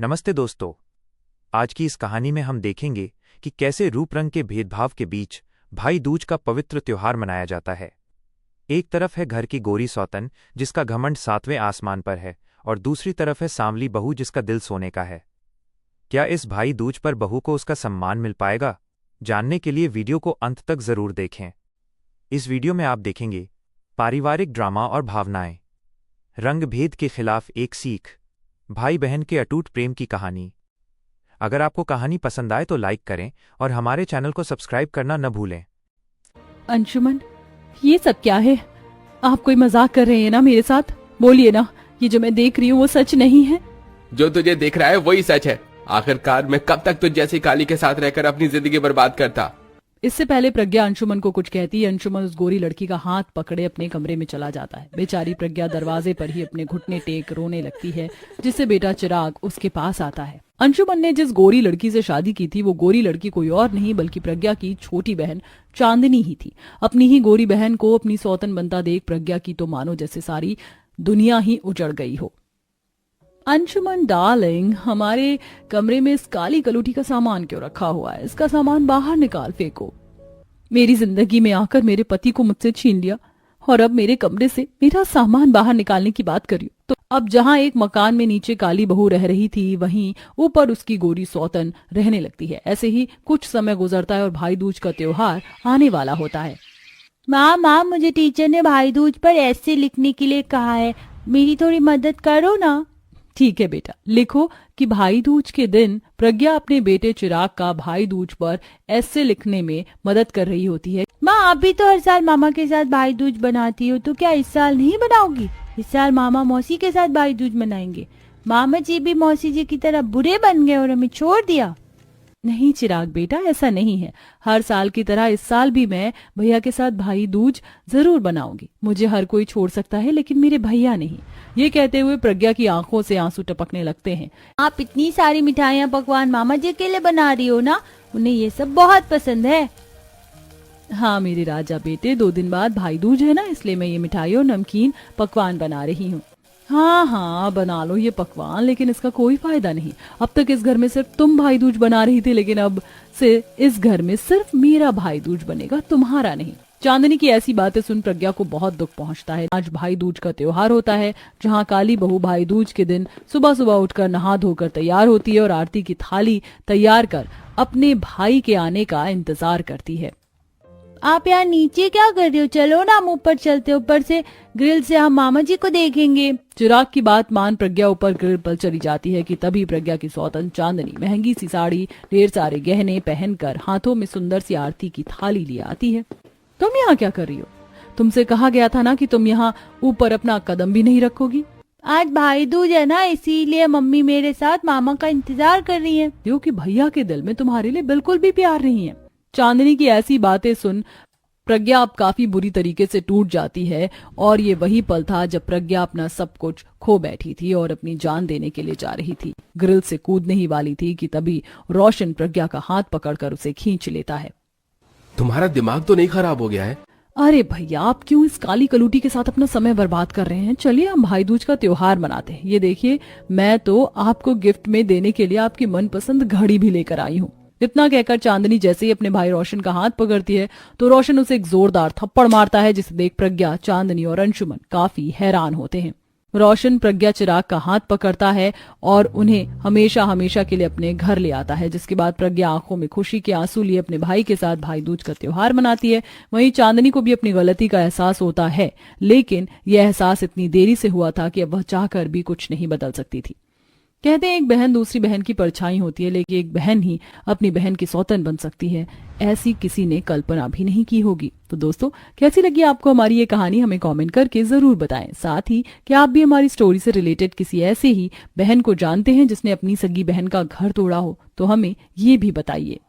नमस्ते दोस्तों। आज की इस कहानी में हम देखेंगे कि कैसे रूप रंग के भेदभाव के बीच भाई दूज का पवित्र त्योहार मनाया जाता है। एक तरफ है घर की गोरी सौतन जिसका घमंड 7वें आसमान पर है, और दूसरी तरफ है सांवली बहू जिसका दिल सोने का है। क्या इस भाई दूज पर बहू को उसका सम्मान मिल पाएगा? जानने के लिए वीडियो को अंत तक जरूर देखें। इस वीडियो में आप देखेंगे पारिवारिक ड्रामा और भावनाएं, रंग-भेद के खिलाफ एक सीख, भाई बहन के अटूट प्रेम की कहानी। अगर आपको कहानी पसंद आए तो लाइक करें और हमारे चैनल को सब्सक्राइब करना न भूलें। अंशुमन, ये सब क्या है? आप कोई मजाक कर रहे हैं ना मेरे साथ? बोलिए ना, ये जो मैं देख रही हूँ वो सच नहीं है। जो तुझे दिख रहा है वही सच है। आखिरकार मैं कब तक तुझ जैसी काली के साथ रहकर अपनी जिंदगी बर्बाद करता। इससे पहले प्रज्ञा अंशुमन को कुछ कहती है, अंशुमन उस गोरी लड़की का हाथ पकड़े अपने कमरे में चला जाता है। बेचारी प्रज्ञा दरवाजे पर ही अपने घुटने टेक रोने लगती है, जिससे बेटा चिराग उसके पास आता है। अंशुमन ने जिस गोरी लड़की से शादी की थी वो गोरी लड़की कोई और नहीं बल्कि प्रज्ञा की छोटी बहन चांदनी ही थी। अपनी ही गोरी बहन को अपनी सौतन बनता देख प्रज्ञा की तो मानो जैसे सारी दुनिया ही उजड़ गई हो। अंशुमन डार्लिंग, हमारे कमरे में इस काली कलूटी का सामान क्यों रखा हुआ है? इसका सामान बाहर निकाल फेंको। मेरी जिंदगी में आकर मेरे पति को मुझसे छीन लिया और अब मेरे कमरे से मेरा सामान बाहर निकालने की बात कर रही हो। तो अब जहां एक मकान में नीचे काली बहू रह रही थी, वहीं ऊपर उसकी गोरी सौतन रहने लगती है। ऐसे ही कुछ समय गुजरता है और भाई दूज का त्योहार आने वाला होता है। माँ, मुझे टीचर ने भाई दूज पर ऐसे लिखने के लिए कहा है, मेरी थोड़ी मदद करो ना। ठीक है बेटा, लिखो कि भाई दूज के दिन प्रज्ञा अपने बेटे चिराग का भाई दूज पर ऐसे लिखने में मदद कर रही होती है। माँ, आप भी तो हर साल मामा के साथ भाई दूज बनाती हो, तो क्या इस साल नहीं बनाओगी? इस साल मामा मौसी के साथ भाई दूज मनाएंगे। मामा जी भी मौसी जी की तरह बुरे बन गए और हमें छोड़ दिया। नहीं चिराग बेटा, ऐसा नहीं है। हर साल की तरह इस साल भी मैं भैया के साथ भाई दूज जरूर बनाऊंगी। मुझे हर कोई छोड़ सकता है लेकिन मेरे भैया नहीं। ये कहते हुए प्रज्ञा की आंखों से आंसू टपकने लगते हैं। आप इतनी सारी मिठाइयाँ पकवान मामा जी के लिए बना रही हो ना, उन्हें ये सब बहुत पसंद है। हाँ मेरे राजा बेटे, 2 दिन बाद भाई दूज है ना, इसलिए मैं ये मिठाई और नमकीन पकवान बना रही हूँ। हाँ, बना लो ये पकवान, लेकिन इसका कोई फायदा नहीं। अब तक इस घर में सिर्फ तुम भाई दूज बना रही थी, लेकिन अब से इस घर में सिर्फ मेरा भाई दूज बनेगा, तुम्हारा नहीं। चांदनी की ऐसी बातें सुन प्रज्ञा को बहुत दुख पहुंचता है। आज भाई दूज का त्योहार होता है, जहां काली बहू भाई दूज के दिन सुबह सुबह उठकर नहा धोकर तैयार होती है और आरती की थाली तैयार कर अपने भाई के आने का इंतजार करती है। आप यहाँ नीचे क्या कर रहे हो? चलो ना, हम ऊपर चलते, ऊपर से ग्रिल से हम मामा जी को देखेंगे। चिराग की बात मान प्रज्ञा ऊपर ग्रिल पर चली जाती है कि तभी प्रज्ञा की सौतन चांदनी महंगी सी साड़ी, ढेर सारे गहने पहनकर हाथों में सुंदर सी आरती की थाली लिए आती है। तुम यहाँ क्या कर रही हो? तुमसे कहा गया था ना कि तुम यहाँ ऊपर अपना कदम भी नहीं रखोगी। आज भाई दूज है ना, इसीलिए मम्मी मेरे साथ मामा का इंतजार कर रही है, क्योंकि भैया के दिल में तुम्हारे लिए बिल्कुल भी प्यार नहीं है। चांदनी की ऐसी बातें सुन प्रज्ञा अब काफी बुरी तरीके से टूट जाती है, और ये वही पल था जब प्रज्ञा अपना सब कुछ खो बैठी थी और अपनी जान देने के लिए जा रही थी। ग्रिल से कूदने ही वाली थी कि तभी रोशन प्रज्ञा का हाथ पकड़कर उसे खींच लेता है। तुम्हारा दिमाग तो नहीं खराब हो गया है? अरे भैया, आप क्यों इस काली कलूटी के साथ अपना समय बर्बाद कर रहे हैं? चलिए हम भाई दूज का त्योहार मनाते हैं। ये देखिए, मैं तो आपको गिफ्ट में देने के लिए आपकी मनपसंद घड़ी भी लेकर आई हूँ। इतना कहकर चांदनी जैसे ही अपने भाई रोशन का हाथ पकड़ती है तो रोशन उसे एक जोरदार थप्पड़ मारता है, जिसे देख प्रज्ञा, चांदनी और अंशुमन काफी हैरान होते हैं। रोशन प्रज्ञा चिराग का हाथ पकड़ता है और उन्हें हमेशा हमेशा के लिए अपने घर ले आता है, जिसके बाद प्रज्ञा आंखों में खुशी के आंसू लिए अपने भाई के साथ भाई दूज का त्योहार मनाती है। वहीं चांदनी को भी अपनी गलती का एहसास होता है, लेकिन यह एहसास इतनी देरी से हुआ था कि अब वह चाहकर भी कुछ नहीं बदल सकती थी। कहते हैं एक बहन दूसरी बहन की परछाई होती है, लेकिन एक बहन ही अपनी बहन की सौतन बन सकती है, ऐसी किसी ने कल्पना भी नहीं की होगी। तो दोस्तों, कैसी लगी आपको हमारी ये कहानी? हमें कमेंट करके जरूर बताएं। साथ ही क्या आप भी हमारी स्टोरी से रिलेटेड किसी ऐसे ही बहन को जानते हैं जिसने अपनी सगी बहन का घर तोड़ा हो? तो हमें ये भी बताइए।